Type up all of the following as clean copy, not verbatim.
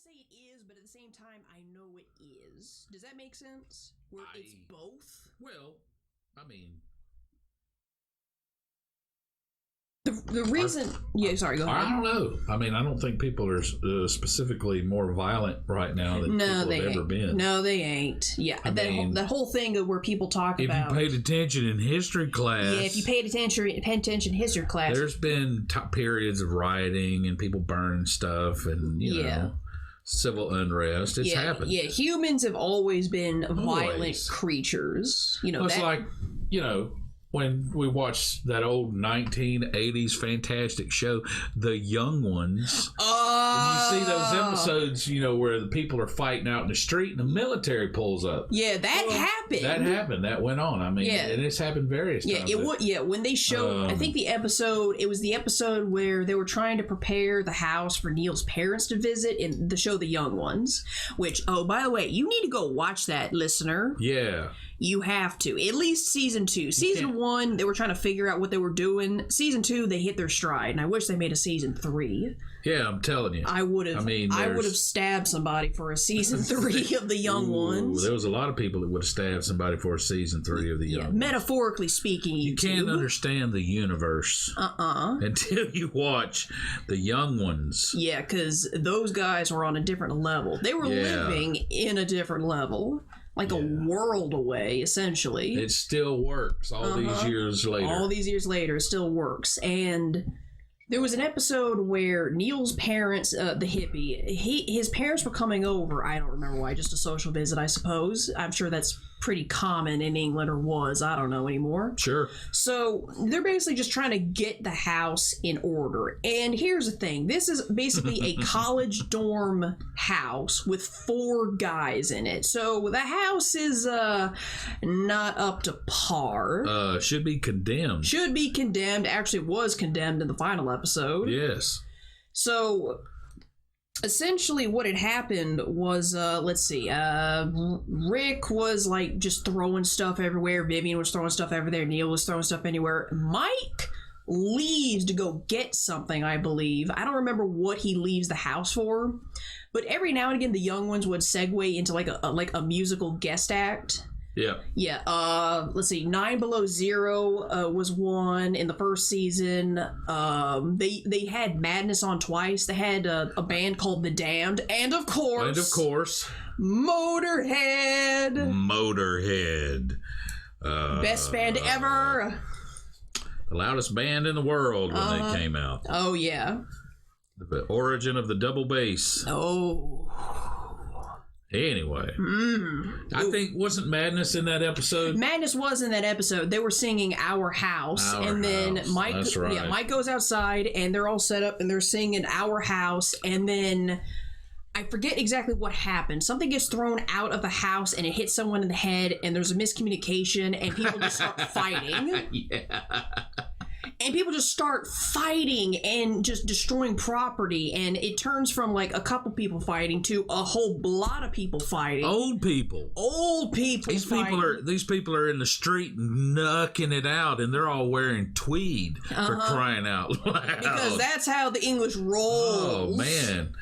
to say it is, but at the same time, I know it is. Does that make sense? Where it's both? Well, I mean, the reason, sorry, go ahead. I don't know. I mean, I don't think people are specifically more violent right now than people have ever been. No, they ain't. Yeah, that whole thing of where people talk about. If you paid attention in history class. Yeah, if you paid attention in history class. There's been periods of rioting and people burning stuff and, you know, civil unrest. It's happened. Yeah, humans have always been violent creatures. You know, it's like, you know, when we watched that old 1980s fantastic show, The Young Ones, and you see those episodes, you know, where the people are fighting out in the street and the military pulls up. Yeah, that happened. That happened. That went on. I mean, and it's happened various times. When they showed, I think it was the episode where they were trying to prepare the house for Neil's parents to visit in the show The Young Ones, which, oh, by the way, you need to go watch that, listener. Yeah. You have to. At least season 2. Season 1, they were trying to figure out what they were doing. Season 2, they hit their stride, and I wish they made a season 3. Yeah, I'm telling you. I would have stabbed somebody for a season 3 of The Young Ones. There was a lot of people that would have stabbed somebody for a season 3 of The Young Ones. Metaphorically speaking, you can't understand the universe until you watch The Young Ones. Yeah, because those guys were on a different level. They were living in a different level. Like a world away, essentially. It still works all these years later. All these years later, it still works. And there was an episode where Neil's parents, the hippie, his parents were coming over. I don't remember why, just a social visit, I suppose. I'm sure that's pretty common in England, or was. I don't know anymore. Sure. So they're basically just trying to get the house in order. And here's the thing. This is basically a college dorm house with 4 guys in it. So the house is not up to par. Should be condemned. Should be condemned. Actually was condemned in the final episode. Yes. So essentially what had happened was, Rick was like just throwing stuff everywhere. Vivian was throwing stuff everywhere. Neil was throwing stuff anywhere. Mike leaves to go get something, I believe. I don't remember what he leaves the house for, but every now and again the Young Ones would segue into like a musical guest act. Yeah. Yeah. Let's see. 9 Below Zero was one in the first season. They had Madness on twice. They had a band called The Damned, and of course, Motorhead. Best band ever. The loudest band in the world when they came out. Oh yeah. The origin of the double bass. Oh. Anyway, I think, wasn't Madness in that episode? Madness was in that episode. They were singing Our House, then Mike, that's right. Mike goes outside, and they're all set up, and they're singing Our House, and then I forget exactly what happened. Something gets thrown out of the house, and it hits someone in the head, and there's a miscommunication, and people just start fighting. Yeah. And people just start fighting and just destroying property, and it turns from like a couple people fighting to a whole lot of people fighting. Old people. These people are in the street knucking it out, and they're all wearing tweed for crying out loud. Because that's how the English rolls. Oh man.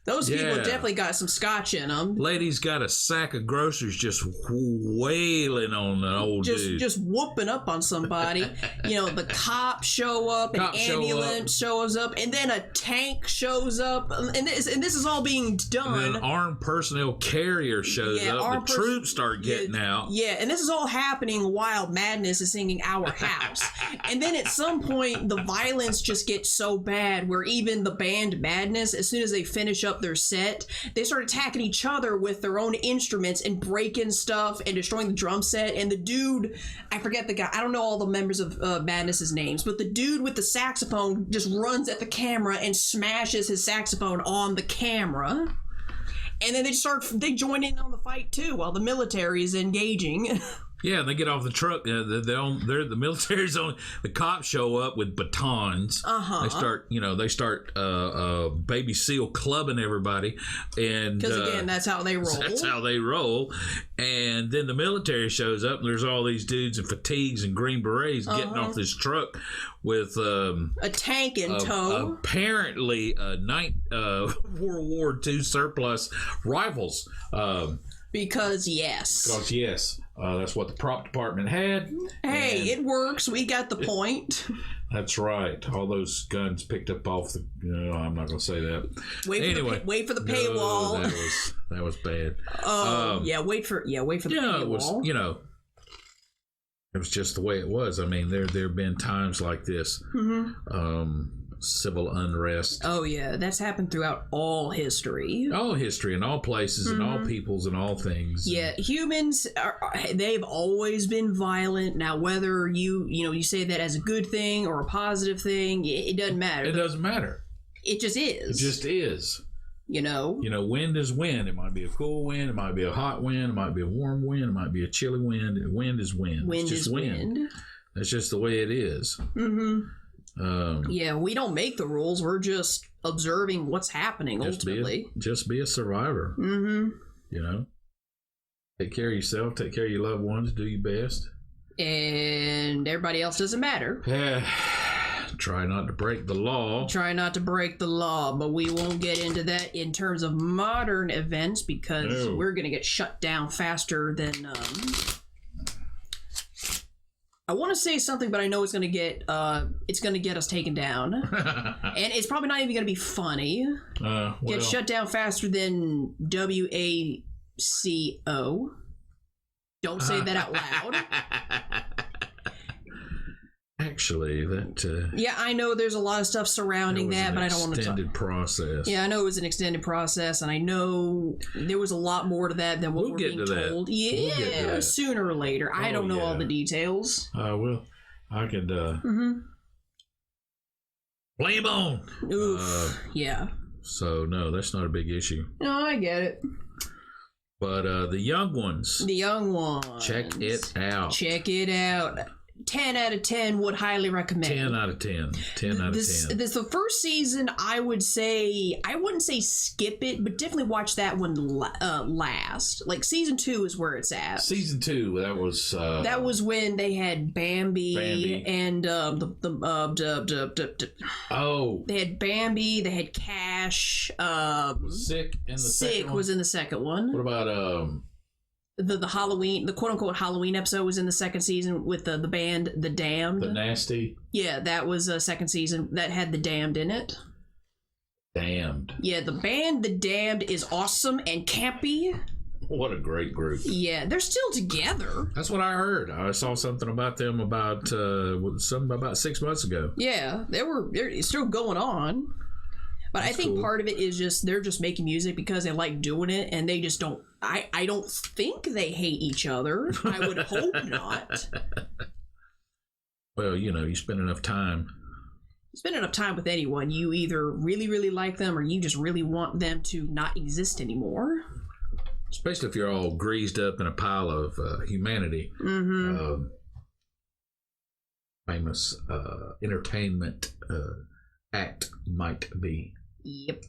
Those people definitely got some scotch in them. Lady's got a sack of groceries just wailing on an old dude. Just whooping up on somebody. You know, the cops show up, an ambulance shows up, and then a tank shows up. And this is all being done. And then an armed personnel carrier shows up. The troops start getting out. Yeah, and this is all happening while Madness is singing Our House. And then at some point, the violence just gets so bad where even the band Madness, as soon as they finish up their set, they start attacking each other with their own instruments and breaking stuff and destroying the drum set. And the dude, I forget the guy, I don't know all the members of Madness's names, but the dude with the saxophone just runs at the camera and smashes his saxophone on the camera. And then they join in on the fight too while the military is engaging. Yeah, they get off the truck. The military's on. The cops show up with batons. They start baby seal clubbing everybody, and because again, that's how they roll. That's how they roll. And then the military shows up, and there's all these dudes in fatigues and green berets getting off this truck with a tank in tow. Apparently, World War II surplus rifles. Because yes. That's what the prop department had. Hey, it works. We got the point. That's right. All those guns picked up off the. I'm not going to say that. Wait for the paywall. No, that was bad. Wait for the paywall. It was just the way it was. I mean, there have been times like this. Civil unrest. Oh yeah, that's happened throughout all history. All history and all places and all peoples and all things. Yeah, humans they've always been violent. Now whether you say that as a good thing or a positive thing, it doesn't matter. It doesn't matter. It just is. It just is. Wind is wind. It might be a cool wind. It might be a hot wind. It might be a warm wind. It might be a chilly wind. Wind is wind. Wind it's just is wind. That's just the way it is. We don't make the rules. We're just observing what's happening. Ultimately, just be a survivor. Take care of yourself. Take care of your loved ones. Do your best. And everybody else doesn't matter. Try not to break the law. But we won't get into that in terms of modern events because we're going to get shut down faster than. I want to say something, but I know it's going to get us taken down, and it's probably not even going to be funny. Get shut down faster than WACO. Don't say that out loud. Actually, that. Yeah, I know there's a lot of stuff surrounding that, but I don't want to talk. Extended process. Yeah, I know it was an extended process, and I know there was a lot more to that than what we're being told. Yeah, sooner or later. I don't know all the details. I could. Blame on. Oof. Yeah. So no, that's not a big issue. No, I get it. But the young ones. Check it out. 10 out of 10 would highly recommend. 10 out of 10. 10 out of 10. This the first season. I wouldn't say skip it, but definitely watch that one last. Like season 2 is where it's at. Season 2, that was when they had Bambi. And they had Bambi. They had Cash. Sick in the Sick was in the second one. What about the Halloween, the quote unquote Halloween episode was in the second season with the band The Damned. The Nasty? Yeah, that was a second season that had The Damned in it. Damned. Yeah, the band The Damned is awesome and campy. What a great group. Yeah, they're still together. That's what I heard. I saw something about them about 6 months ago. Yeah, they're still going on. But that's I think cool. Part of it is just they're just making music because they like doing it, and they just don't. I don't think they hate each other. I would hope not. Well, you spend enough time. You spend enough time with anyone, you either really, really like them, or you just really want them to not exist anymore. Especially if you're all greased up in a pile of humanity. Mm-hmm. Famous entertainment act might be. Yep.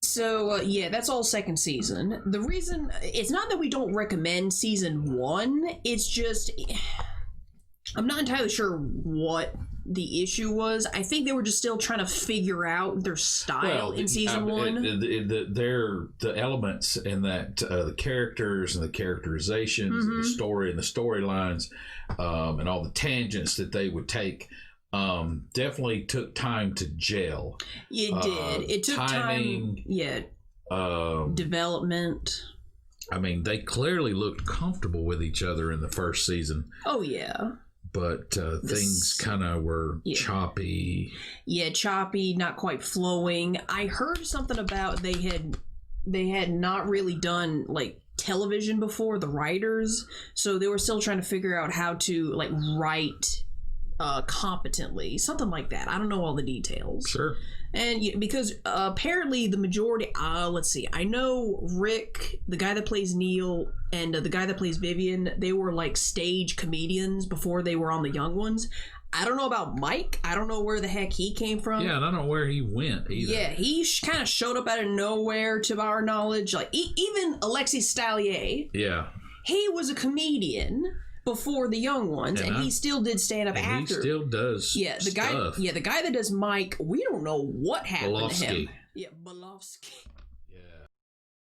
So, that's all second season. The reason, it's not that we don't recommend season 1, it's just, I'm not entirely sure what the issue was. I think they were just still trying to figure out their style in season 1. The elements in that, the characters and the characterizations and the story and the storylines and all the tangents that they would take definitely took time to gel. It did. It took timing, time. Yeah. Development. I mean, they clearly looked comfortable with each other in the first season. Oh, yeah. But things kind of were choppy. Yeah, choppy, not quite flowing. I heard something about they had not really done like television before, the writers, so they were still trying to figure out how to like write competently, something like that. I don't know all the details. Sure. And because apparently the majority, let's see, I know Rick, the guy that plays Neil, and the guy that plays Vivian, they were like stage comedians before they were on the Young Ones. I don't know about Mike. I don't know where the heck he came from. Yeah, and I don't know where he went either. Yeah, he kind of showed up out of nowhere, to our knowledge. Like even Alexis Stallier. Yeah. He was a comedian before the Young Ones, and he still did stand up after. He still does. Yeah, the guy. Yeah, the guy that does Mike. We don't know what happened to him. Yeah, Bolofsky.